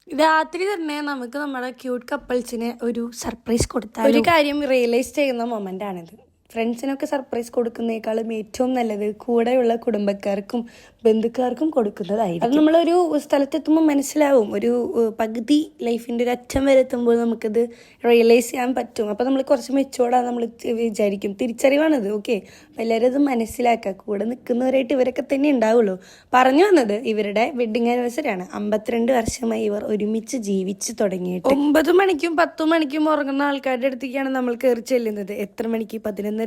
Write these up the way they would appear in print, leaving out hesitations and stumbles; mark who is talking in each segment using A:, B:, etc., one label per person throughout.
A: രാത്രി തന്നെ നമുക്ക് നമ്മുടെ ക്യൂട്ട് കപ്പിൾസിന് ഒരു സർപ്രൈസ് കൊടുത്താൽ ഒരു കാര്യം റിയലൈസ് ചെയ്യുന്ന മൊമെന്റ് ആണിത്. ഫ്രണ്ട്സിനൊക്കെ സർപ്രൈസ് കൊടുക്കുന്നേക്കാളും ഏറ്റവും നല്ലത് കൂടെയുള്ള കുടുംബക്കാർക്കും ബന്ധുക്കാർക്കും കൊടുക്കുന്നതായിരിക്കും. അത് നമ്മളൊരു സ്ഥലത്തെത്തുമ്പോൾ മനസ്സിലാവും. ഒരു പകുതി ലൈഫിൻ്റെ ഒരു അറ്റം വരെ എത്തുമ്പോൾ നമുക്കത് റിയലൈസ് ചെയ്യാൻ പറ്റും. അപ്പോൾ നമ്മൾ കുറച്ച് മെച്ചോർഡാണ് നമ്മൾ വിചാരിക്കും. തിരിച്ചറിവാണത്. ഓക്കെ, അപ്പോൾ എല്ലാവരും അത് മനസ്സിലാക്കുക. കൂടെ നിൽക്കുന്നവരായിട്ട് ഇവരൊക്കെ തന്നെ ഉണ്ടാവുള്ളൂ. പറഞ്ഞു വന്നത് ഇവരുടെ വെഡിങ് ആനിവേഴ്സറിയാണ്. 52 വർഷമായി ഇവർ ഒരുമിച്ച് ജീവിച്ച് തുടങ്ങിയിട്ട്. 9 മണിക്കും 10 മണിക്കും ഉറങ്ങുന്ന ആൾക്കാരുടെ അടുത്തേക്കാണ് നമ്മൾ കയറി ചെല്ലുന്നത്. എത്ര മണിക്ക്? 11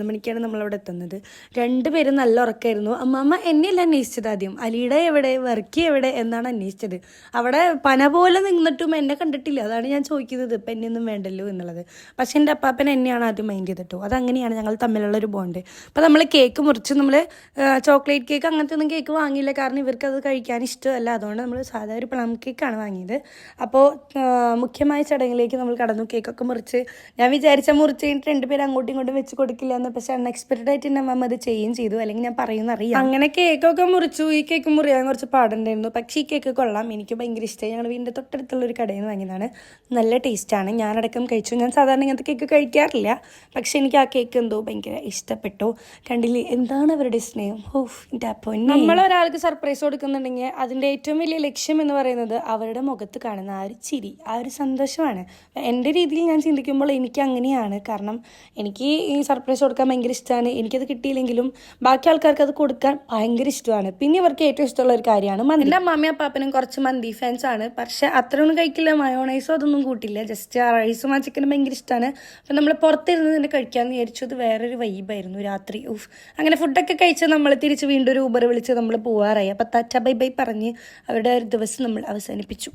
A: മണിക്കാണ് നമ്മളവിടെ എത്തുന്നത്. രണ്ടുപേരും നല്ല ഉറക്കമായിരുന്നു. അമ്മാമ്മ എന്നെയല്ല അന്വേഷിച്ചത് ആദ്യം. അലിയുടെ എവിടെ, വർക്കി എവിടെ എന്നാണ് അന്വേഷിച്ചത്. അവിടെ പന പോലെ നിന്നിട്ടും എന്നെ കണ്ടിട്ടില്ല. അതാണ് ഞാൻ ചോദിക്കുന്നത്, ഇപ്പം എന്നെയൊന്നും വേണ്ടല്ലോ എന്നുള്ളത്. പക്ഷെ എൻ്റെ അപ്പാപ്പൻ എന്നെയാണ് ആദ്യം മൈൻഡ് ചെയ്തിട്ടോ. അതങ്ങനെയാണ് ഞങ്ങൾ തമ്മിലുള്ള ഒരു ബോണ്ട്. അപ്പോൾ നമ്മൾ കേക്ക് മുറിച്ച് നമ്മൾ ചോക്ലേറ്റ് കേക്ക് അങ്ങനത്തെ ഒന്നും കേക്ക് വാങ്ങിയില്ല. കാരണം ഇവർക്ക് അത് കഴിക്കാൻ ഇഷ്ടമല്ല. അതുകൊണ്ട് നമ്മൾ സാധാ ഒരു പ്ലം കേക്കാണ് വാങ്ങിയത്. അപ്പോൾ മുഖ്യമായ ചടങ്ങിലേക്ക് നമ്മൾ കടന്നു. കേക്കൊക്കെ മുറിച്ച് ഞാൻ വിചാരിച്ച മുറിച്ച് കഴിഞ്ഞിട്ട് രണ്ടുപേരും അങ്ങോട്ടും ഇങ്ങോട്ടും വെച്ച് കൊടുക്കില്ല എന്ന്. പക്ഷെ അൺഎക്സ്പെക്റ്റഡ് ആയിട്ട് എൻ്റെ അമ്മ അത് ചെയ്യുകയും ചെയ്തു. അല്ലെങ്കിൽ ഞാൻ പറയുന്നറിയാം. അങ്ങനെ കേക്കൊക്കെ മുറിച്ചു. ഈ കേക്ക് മുറിയാൻ കുറച്ച് പാടുണ്ടായിരുന്നു. പക്ഷേ ഈ കേക്ക് കൊള്ളാം, എനിക്ക് ഭയങ്കര ഇഷ്ടമായി. ഞങ്ങൾ വീടിൻ്റെ തൊട്ടടുത്തുള്ള ഒരു കടയിൽ നിന്ന് വാങ്ങിയതാണ്. നല്ല ടേസ്റ്റാണ്. ഞാനടക്കം കഴിച്ചു. ഞാൻ സാധാരണ ഇങ്ങനത്തെ കേക്ക് കഴിക്കാറില്ല, പക്ഷെ എനിക്ക് ആ കേക്ക് എന്തോ ഭയങ്കര ഇഷ്ടപ്പെട്ടു. കണ്ടില്ലേ എന്താണ് അവരുടെ സ്നേഹം. നമ്മളൊരാൾക്ക് സർപ്രൈസ് കൊടുക്കുന്നുണ്ടെങ്കിൽ അതിൻ്റെ ഏറ്റവും വലിയ ലക്ഷ്യം എന്ന് പറയുന്നത് അവരുടെ മുഖത്ത് കാണുന്ന ആ ഒരു ചിരി, ആ ഒരു സന്തോഷമാണ്. എൻ്റെ രീതിയിൽ ഞാൻ ചിന്തിക്കുമ്പോൾ എനിക്ക് അങ്ങനെയാണ്. കാരണം എനിക്ക് ഈ സർപ്രൈസ് കൊടുക്കാൻ ഭയങ്കര ഇഷ്ടമാണ്. എനിക്കത് കിട്ടിയില്ലെങ്കിലും ബാക്കി ആൾക്കാർക്ക് അത് കൊടുക്കാൻ ഭയങ്കര ഇഷ്ടമാണ്. പിന്നെ ഇവർക്ക് ഏറ്റവും ഇഷ്ടമുള്ള ഒരു കാര്യമാണ് മന്തി. എൻ്റെ അമ്മാമ്മയും അപ്പാപ്പനും കുറച്ച് മന്തി ഫാൻസ് ആണ്. പക്ഷെ അത്രയൊന്നും കഴിക്കില്ല. മയോണൈസോ അതൊന്നും കൂട്ടില്ല. ജസ്റ്റ് ആ റൈസും ആ ചിക്കനും ഭയങ്കര ഇഷ്ടമാണ്. അപ്പം നമ്മൾ പുറത്തിരുന്ന് തന്നെ കഴിക്കാമെന്ന് വിചാരിച്ചു. അത് വേറൊരു വൈബായിരുന്നു രാത്രി. അങ്ങനെ ഫുഡൊക്കെ കഴിച്ച് നമ്മൾ തിരിച്ച് വീണ്ടും ഒരു ഊബർ വിളിച്ച് നമ്മൾ പോവാറായി. അപ്പം ടാറ്റ ബൈ ബൈ പറഞ്ഞ് അവരുടെ ഒരു ദിവസം നമ്മൾ അവസാനിപ്പിച്ചു.